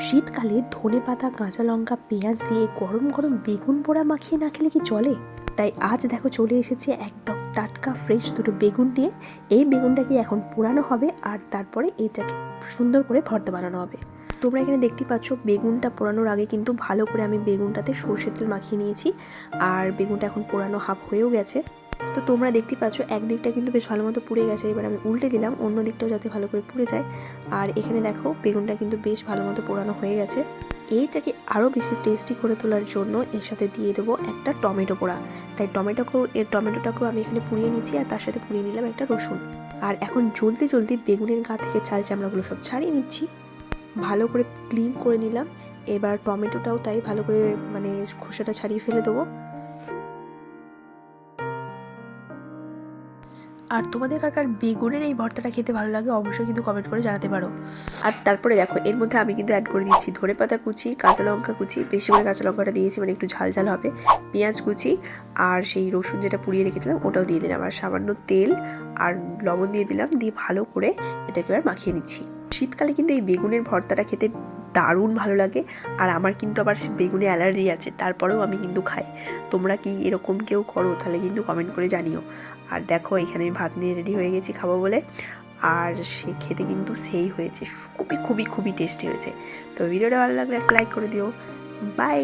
শীতকালে ধনেপাতা, কাঁচা লঙ্কা, পেঁয়াজ দিয়ে গরম গরম বেগুন পোড়া মাখিয়ে না খেলে কি চলে? তাই আজ দেখো চলে এসেছে একদম টাটকা ফ্রেশ দুটো বেগুন নিয়ে। এই বেগুনটাকে এখন পোড়ানো হবে আর তারপরে এটাকে সুন্দর করে ভর্তা বানানো হবে। তোমরা এখানে দেখতে পাচ্ছ বেগুনটা পোড়ানোর আগে কিন্তু ভালো করে আমি বেগুনটাতে সরষের তেল মাখিয়ে নিয়েছি। আর বেগুনটা এখন পোড়ানো হাফ হয়েও গেছে। তো তোমরা দেখতে পাচ্ছ একদিকটা কিন্তু বেশ ভালো মতো পুড়ে গেছে। এবার আমি উল্টে দিলাম অন্য দিকটাও যাতে ভালো করে পুড়ে যায়। আর এখানে দেখো বেগুনটা কিন্তু বেশ ভালো মতো পোড়ানো হয়ে গেছে। এইটাকে আরও বেশি টেস্টি করে তোলার জন্য এর সাথে দিয়ে দেবো একটা টমেটো পোড়া। তাই টমেটোটাকেও আমি এখানে পুড়িয়ে নিচ্ছি আর তার সাথে পুড়িয়ে নিলাম একটা রসুন। আর এখন জলদি জলদি বেগুনের গা থেকে ছাল চামড়াগুলো সব ছাড়িয়ে নিচ্ছি, ভালো করে ক্লিন করে নিলাম। এবার টমেটোটাও তাই ভালো করে খোসাটা ছাড়িয়ে ফেলে দেবো। আর তোমাদের কার বেগুনের এই ভর্তাটা খেতে ভালো লাগে অবশ্যই কিন্তু কমেন্ট করে জানাতে পারো। আর তারপরে দেখো এর মধ্যে আমি কিন্তু অ্যাড করে দিচ্ছি ধনেপাতা কুচি, কাঁচা লঙ্কা কুচি, বেশি করে কাঁচা লঙ্কাটা দিয়েছি মানে একটু ঝাল ঝাল হবে, পেঁয়াজ কুচি আর সেই রসুন যেটা পুড়িয়ে রেখেছিলাম ওটাও দিয়ে দিলাম, আর সামান্য তেল আর লবণ দিয়ে দিলাম। দিয়ে ভালো করে এটাকে এবার মাখিয়ে নিচ্ছি। শীতকালে কিন্তু এই বেগুনের ভর্তাটা খেতে দারুণ ভালো লাগে। আর আমার কিন্তু আবার বেগুনে অ্যালার্জি আছে, তারপরেও আমি কিন্তু খাই। তোমরা কি এরকম কেউ করো তাহলে কিন্তু কমেন্ট করে জানিও। আর দেখো এখানে আমি ভাত নিয়ে রেডি হয়ে গেছি খাবো বলে। আর সে খেতে কিন্তু সেই হয়েছে, খুবই খুবই খুবই টেস্টি হয়েছে। তো ভিডিওটা ভালো লাগলে একটা লাইক করে দিও। বাই।